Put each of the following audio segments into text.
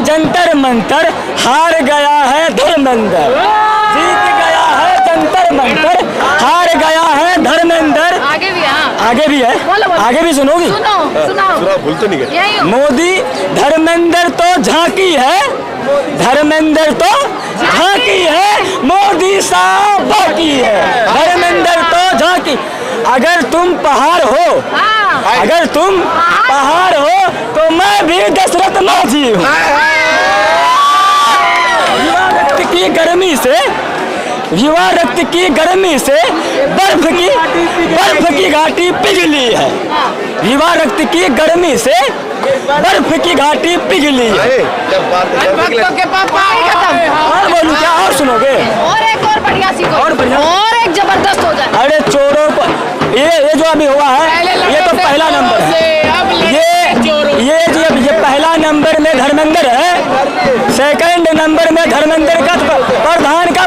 जंतर मंतर, हार गया है धर्मेंद्र। जीत गया है जंतर मंतर, हार गया है धर्मेंद्र। आगे भी है, आगे भी है, आगे भी सुनोगी? सुनाओ भूल तो नहीं गए। मोदी धर्मेंद्र तो झांकी है, धर्मेंद्र तो झांकी है, मोदी साहब बाकी है, धर्मेंद्र तो झांकी। अगर तुम पहाड़ हो, अगर तुम पहाड़ हो तो मैं भी दशरथ माझी हूँ। युवा रक्त की गर्मी से, युवा रक्त की गर्मी से बर्फ की घाटी पिघली है। युवा रक्त की गर्मी से बर्फ की घाटी पिघली है। और बोलूं क्या, और सुनोगे? और एक और बढ़िया सीखो, और बढ़िया, और एक जबरदस्त हो जाए। अरे चोरों को, ये जो अभी हुआ है ये तो पहला नंबर है। ये पहला नंबर में धर्मेंद्र है, सेकंड नंबर में धर्मेंद्र का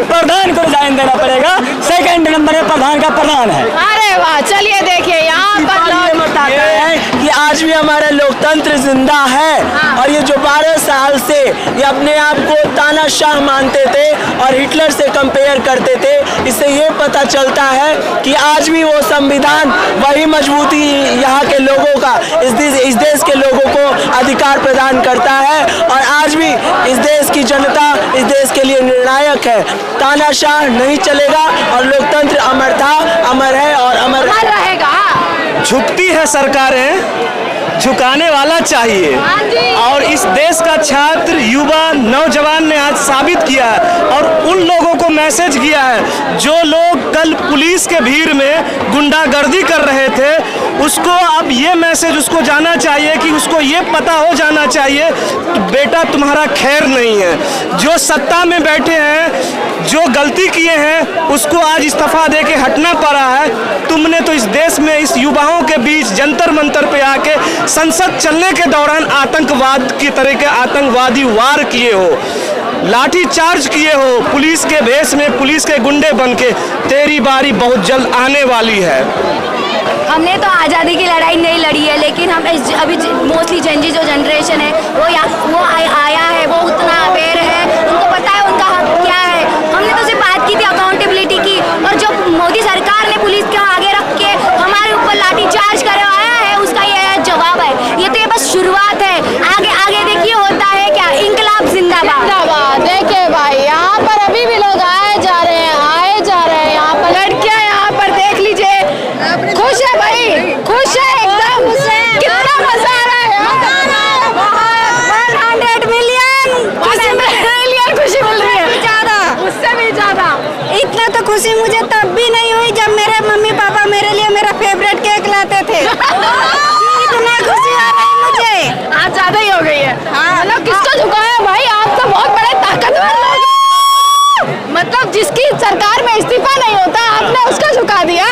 प्रधान को रिजाइन देना पड़ेगा। सेकंड नंबर में प्रधान का प्रधान है। अरे वाह, चलिए देखिए यहाँ पर लोग बताते हैं कि आज भी हमारा लोकतंत्र जिंदा है। और ये जो 12 साल से ये अपने आप को तानाशाह मानते थे और हिटलर से कंपेयर करते थे, इससे ये पता चलता है कि आज भी वो संविधान वही मजबूती यहाँ के लोगों का, इस देश के लोगों को अधिकार प्रदान करता है। और आज भी इस देश की जनता इस देश के लिए निर्णायक है। तानाशाह नहीं चलेगा और लोकतंत्र अमर था, अमर है और अमर रहेगा। झुकती है सरकारें, झुकाने वाला चाहिए। और इस देश का छात्र, युवा, नौजवान ने आज साबित किया है और उन लोगों को मैसेज किया है जो लोग कल पुलिस के भीड़ में गुंडागर्दी कर रहे थे, उसको अब ये मैसेज उसको जाना चाहिए कि उसको ये पता हो जाना चाहिए कि बेटा तुम्हारा खैर नहीं है। जो सत्ता में बैठे हैं, जो गलती किए हैं, उसको आज इस्तीफा दे के हटना पड़ा है। तुमने तो इस देश में इस युवाओं के बीच जंतर मंतर पे आके संसद चलने के दौरान आतंकवाद की तरह के आतंकवादी वार किए हो, लाठी चार्ज किए हो पुलिस के भेष में, पुलिस के गुंडे बनके। तेरी बारी बहुत जल्द आने वाली है। हमने तो आज़ादी की लड़ाई नहीं लड़ी है, लेकिन हम अभी मोस्टली जेनजी जो जनरेशन है वो आया है, वो उतना अवेयर है, उनको पता है उनका हक क्या है। हमने तो सिर्फ बात की थी अकाउंटेबिलिटी की, और जो मोदी सरकार ने पुलिस के आगे रख के हमारे ऊपर लाठी चार्ज करवाया है, उसका ये जवाब है। ये तो ये बस शुरुआत है, आगे आगे देखिए होता है क्या। इंकलाब जिंदाबाद। देखिए भाई, यहाँ पर अभी भी लोग आए जा रहे हैं, यहाँ पर लड़कियाँ यहाँ पर देख लीजिए, खुश है भाई, खुश है एकदम। कितना मजा आ रहा है, 100 मिलियन खुशी मिल रही है, ज्यादा, उससे भी ज्यादा। इतना तो खुशी मुझे तब भी नहीं हुई जब मेरे मम्मी पापा मेरे लिए मेरा फेवरेट केक लाते थे। इतना खुशी आ रही मुझे, आज ज्यादा ही हो गई है। मतलब किसको झुकाया भाई, आप तो बहुत बड़े ताकतवर लोग हैं। मतलब जिसकी सरकार में इस्तीफा नहीं होता, आपने उसको झुका दिया।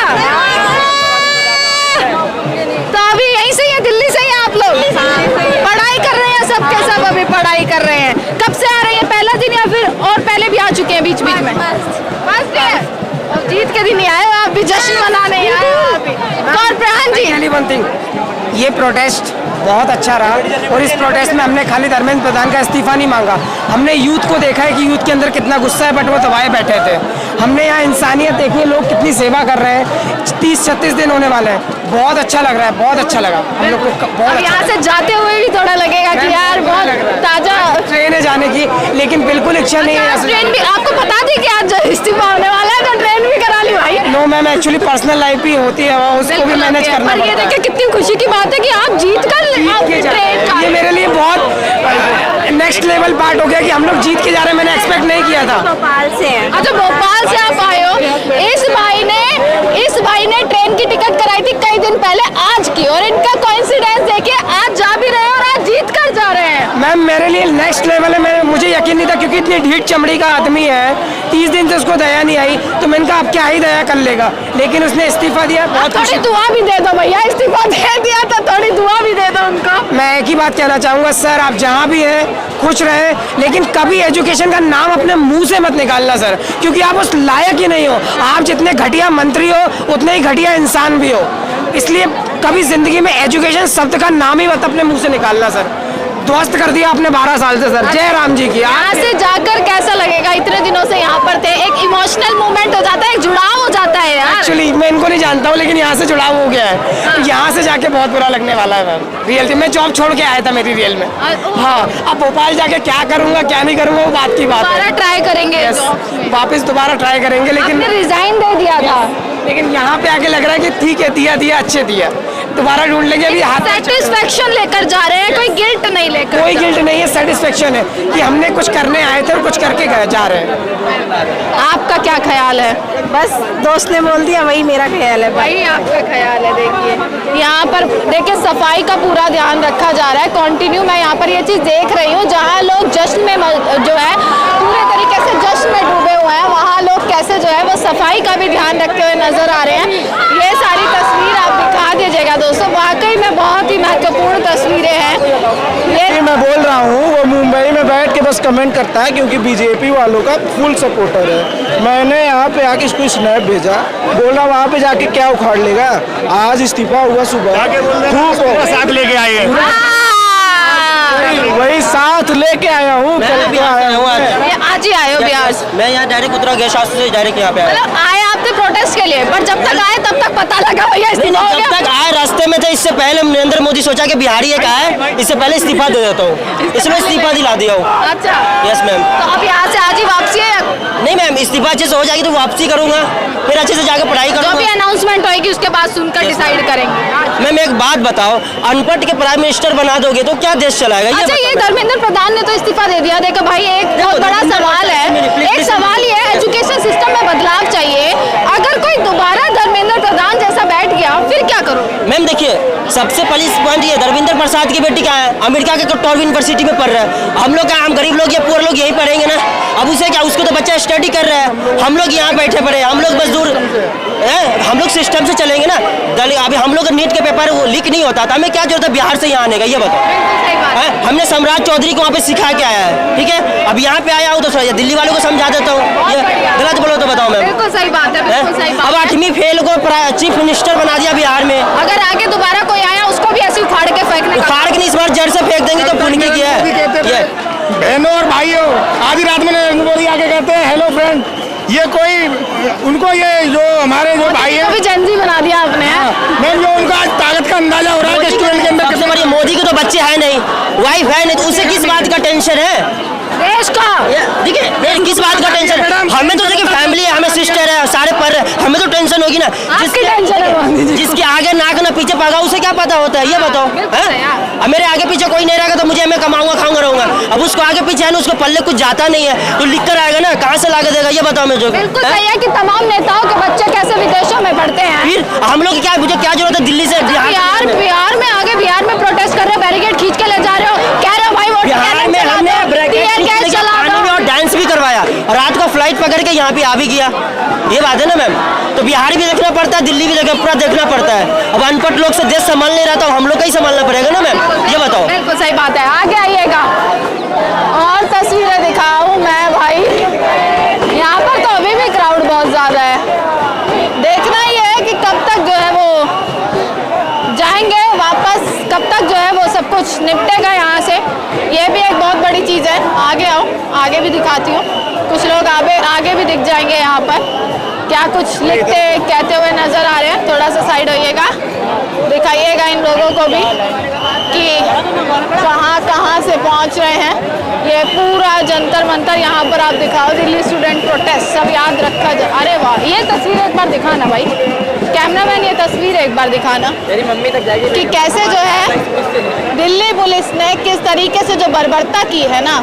तो अभी यहीं से ही, दिल्ली से ही आप लोग पढ़ाई कर रहे हैं, सबके सब अभी पढ़ाई कर रहे हैं। कब से आ रहे हैं, पहला दिन या फिर और पहले भी आ चुके हैं बीच बीच में? First day. और जीत के दिन ही आए हो आप भी, जश्न मनाने आए हो आप भी। और प्रधान जी, ये प्रोटेस्ट बहुत अच्छा रहा और इस प्रोटेस्ट में हमने खाली धर्मेंद्र प्रधान का इस्तीफा नहीं मांगा। हमने यूथ को देखा है कि यूथ के अंदर कितना गुस्सा है, बट वो दबाए बैठे थे। हमने यहाँ इंसानियत देखी, लोग कितनी सेवा कर रहे हैं। 30-36 दिन होने वाले हैं, बहुत अच्छा लग रहा है, बहुत अच्छा लगा हम लोग को। बहुत यहाँ से जाते हुए भी थोड़ा लगेगा कि यार बहुत ताजा ट्रेन है जाने की, लेकिन बिल्कुल इच्छा नहीं है। ट्रेन भी आपको बता दी कि आज इस्तीफा होने वाला है, तो ट्रेन भी करा ली भाई। No ma'am, actually personal life भी होती है, उसको भी मैनेज करना पड़ता है। ये देखिए कितनी खुशी की बात है कि आप जीत कर ये मेरे लिए बहुत नेक्स्ट लेवल पार्ट हो गया कि हम लोग जीत के जा रहे हैं। मैंने एक्सपेक्ट नहीं किया था। भोपाल से हैं। अच्छा, भोपाल से आप आए हो। इस भाई ने ट्रेन की टिकट कराई थी कई दिन पहले आज की, और इनका कोइंसिडेंस देखिए, आज जा भी रहे हैं और आज जीत कर जा रहे हैं। मैम मेरे लिए नेक्स्ट लेवल है। मुझे यकीन नहीं था, क्योंकि इतनी ढीठ चमड़ी का आदमी है, 30 दिन से उसको दया नहीं आई, तो मैंने कहा अब क्या ही दया कर लेगा, लेकिन उसने इस्तीफा दिया। बहुत थोड़ी दुआ भी दे दो भैया, इस्तीफा दे दिया तो थोड़ी दुआ भी दे दो उनको। मैं एक ही बात कहना चाहूँगा, सर आप जहाँ भी हैं खुश रहें, लेकिन कभी एजुकेशन का नाम अपने मुंह से मत निकालना सर, क्योंकि आप उस लायक ही नहीं हो। आप जितने घटिया मंत्री हो उतने ही घटिया इंसान भी हो, इसलिए कभी जिंदगी में एजुकेशन शब्द का नाम ही मत अपने मुंह से निकालना सर। ध्वस्त कर दिया आपने 12 साल से सर। जय राम जी की। यहाँ से जाकर कैसा लगेगा? इतने दिनों से यहाँ पर थे, एक इमोशनल मूवमेंट हो जाता है, एक जुड़ाव हो जाता है यार। एक्चुअली मैं इनको नहीं जानता हूँ, लेकिन यहाँ से जुड़ाव हो गया है। तो यहाँ से जाके बहुत बुरा लगने वाला है मैम। रियल मैं जॉब छोड़ के आया था मेरी रियल में। हाँ, अब भोपाल जाके क्या करूँगा क्या नहीं करूँगा वो बात की बात दोबारा है। ट्राई करेंगे Yes, jobs में। वापस दोबारा ट्राई करेंगे, लेकिन आपने रिजाइन दे दिया था। लेकिन यहाँ पे आके लग रहा है कि ठीक है, दिया अच्छे दिया, दोबारा ढूंढ लेंगे। अभी हाथ सेटिस्फेक्शन लेकर जा रहे हैं, कोई गिल्ट नहीं लेकर। कोई गिल्ट नहीं है, सेटिस्फेक्शन है कि हमने कुछ करने आए थे और कुछ करके जा रहे हैं। आपका क्या ख्याल है? बस दोस्त ने बोल दिया, वही मेरा ख्याल है। वही आपका ख्याल है। देखिए यहाँ पर देखिए सफाई का पूरा ध्यान रखा जा रहा है। कंटिन्यू मैं यहाँ पर ये चीज़ देख रही हूँ, जहाँ लोग जश्न में जो है पूरे तरीके से जश्न में डूबे हुए हैं, वहाँ लोग कैसे जो है वो सफाई का भी ध्यान रखते हुए नजर आ रहे हैं। ये सारी तस्वीर आप दिखा दीजिएगा दोस्तों, वाकई में बहुत ही महत्वपूर्ण तस्वीरें हैं। ये मैं बोल रहा हूँ वो मुंबई में बैठ के बस कमेंट करता है, क्योंकि बीजेपी वालों का फुल सपोर्टर है। मैंने यहाँ पे आके इसको स्नैप भेजा, बोल रहा वहाँ पे जाके क्या उखाड़ लेगा। आज इस्तीफा हुआ सुबह, धूप साथ लेके आए हैं। वही साथ लेके आया हूँ। आज ही आए हो बिहार से? मैं यहाँ डायरेक्ट उतरा, गेस्ट हाउस से डायरेक्ट यहाँ पे आया। मतलब आए आपने प्रोटेस्ट के लिए, पर जब तक आए तब तक पता लगा भैया इस्तीफा हो जब गया। तक आए रास्ते में थे, इससे पहले नरेंद्र मोदी सोचा कि बिहारी एक आए, इससे पहले इस्तीफा दे देता हूँ, इसलिए इस्तीफा दिला दिया हूँ। अच्छा, यस मैम। तो अब यहाँ से आज ही वापसी है? नहीं मैम, इस्तीफा अच्छे से हो जाएगी तो वापसी करूंगा, फिर अच्छे से जाकर पढ़ाई जो भी करूंगा। अनाउंसमेंट होगी उसके बाद सुनकर डिसाइड करेंगे। मैम एक बात बताओ, अनपढ़ के प्राइम मिनिस्टर बना दोगे तो क्या देश चलाएगा? अच्छा, ये धर्मेंद्र प्रधान ने तो इस्तीफा दे दिया। देखो भाई, एक बहुत बड़ा सवाल है। एक सवाल ये है, एजुकेशन सिस्टम में बदलाव चाहिए। अगर कोई दोबारा धर्मेंद्र प्रधान जैसा बैठ गया फिर क्या करोगे? मैम देखिए, सबसे पहली पॉइंट ये, धर्मेंद्र प्रसाद की बेटी क्या है, अमेरिका के टॉप यूनिवर्सिटी में पढ़ रहा है। हम लोग क्या, हम गरीब लोग या पुअर लोग यही पढ़ेंगे ना। अब उसे क्या, उसको तो बच्चा स्टडी कर रहा है, हम लोग यहाँ बैठे पड़े, हम लोग मजदूर हैं, हम लोग सिस्टम से चलेंगे ना। अभी हम लोग नीट के पेपर वो लीक नहीं होता था, हमें क्या जरूरत है बिहार से यहाँ आने का, ये बताओ। हमने सम्राट चौधरी को वहाँ पे सिखा के आया है, ठीक है। अब यहाँ पे आया हूँ तो थोड़ा दिल्ली वालों को समझा देता हूँ। ये गलत बोलो तो बताओ मैम। बिल्कुल सही बात है, बिल्कुल सही बात अब है। 8वीं फेल को चीफ मिनिस्टर बना दिया बिहार में। अगर आगे दोबारा कोई आया उसको भी ऐसे उखाड़ के फेंकने का। उखाड़ के नहीं, इस बार जड़ से फेंक देंगे तो पुण्य की है। बहनों और भाइयों, आधी रात में नरेंद्र मोदी आके कहते हैं हेलो फ्रेंड, ये कोई उनको, ये जो हमारे जो भाई तो है भी जनजी बना दिया आपने। मैम, जो उनका आज ताकत का अंदाजा हो रहा है कि स्टूडेंट के अंदर सबसे बड़ी, मोदी के तो बच्चे हैं नहीं, वाइफ है नहीं, तो उसे किस बात का टेंशन है? देश का देखिए किस बात का टेंशन है? हमें तो देखिए फैमिली है, हमें सिस्टर है, सारे पढ़ रहे हैं, हमें तो टेंशन होगी ना। आपकी टेंशन है? जिसके आगे नाक ना पीछे पगा, उसे क्या पता होता है, ये बताओ। हैं? अब मेरे आगे पीछे कोई नहीं रहेगा तो मुझे, मैं कमाऊंगा खाऊंगा रहूंगा। अब उसको आगे पीछे है ना, उसको पल्ले कुछ जाता नहीं है तो लिख कर आएगा ना, कहाँ से लाके देगा, ये बताओ मुझे। बिल्कुल सही है कि तमाम नेताओं के बच्चे कैसे विदेशों में पढ़ते हैं। फिर हम लोग क्या, मुझे क्या जरूरत है दिल्ली से बिहार में आगे बिहार में प्रोटेस्ट कर रहे हो, बैरिकेड खींच के ले जा रहे हो, कह रहे हो भाई वोट बिहार में हमने पानी में और डांस भी करवाया, और रात को फ्लाइट पकड़ के यहाँ पे आ भी गया। ये बात है ना मैम। तो बिहार भी देखना पड़ता है, दिल्ली भी पूरा देखना पड़ता है। अब अनपढ़ लोग से देश संभाल नहीं रहा तो हम लोग का ही संभालना पड़ेगा ना मैम, ये बताओ। बिल्कुल सही बात है। आगे आइएगा और तस्वीरें दिखाऊं मैं भाई। यहाँ पर तो अभी भी क्राउड बहुत ज्यादा है। देखना ये है कि कब तक जो है वो जाएंगे वापस, कब तक जो है वो सब कुछ निपटेगा यहाँ से। ये भी एक बहुत बड़ी चीज़ है। आगे आओ, आगे भी दिखाती हूँ। कुछ लोग आगे भी दिख जाएंगे यहाँ पर, क्या कुछ लिखते कहते हुए नजर आ रहे हैं। थोड़ा सा साइड होइएगा, दिखाइएगा इन लोगों को भी कि कहाँ से पहुँच रहे हैं। ये पूरा जंतर मंतर यहाँ पर आप दिखाओ, दिल्ली स्टूडेंट प्रोटेस्ट, सब याद रखा जाए। अरे वाह, ये तस्वीर एक बार दिखाना भाई, कैमरामैन, ये तस्वीर एक बार दिखाना। मेरी मम्मी तक जाएगी कि कैसे जो है दिल्ली पुलिस ने किस तरीके से जो बर्बरता की है ना।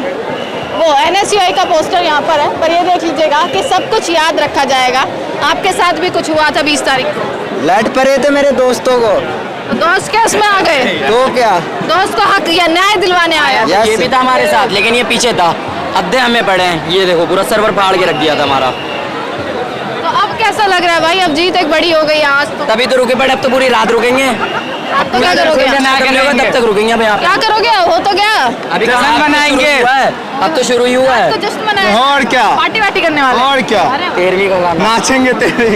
वो NSUI का पोस्टर यहाँ पर है, पर ये देख लीजिएगा कि सब कुछ याद रखा जाएगा। आपके साथ भी कुछ हुआ था 20 तारीख को। लाइट पर रहे थे मेरे दोस्तों को, तो दोस्त केस में आ गए, तो क्या दोस्त को हक या न्याय दिलवाने आया। ये भी था हमारे साथ, लेकिन ये पीछे था। हद्दे हमें पड़े हैं, ये देखो पूरा सर्वर फाड़ के रख दिया था हमारा। तो अब कैसा लग रहा है भाई? अब जीत एक बड़ी हो गई आज तो। तभी तो रुके पड़े, अब तो पूरी रात रुकेंगे। अब तो क्या करोगे? तब तक रुकेंगे अब यहाँ पे। क्या करोगे? हो तो गया, अभी जश्न बनाएंगे, अब तो शुरू ही हुआ है। तो जश्न मनाएंगे और क्या, पार्टी वार्टी करने वाले। और क्या, 13वीं का गाना नाचेंगे तेरे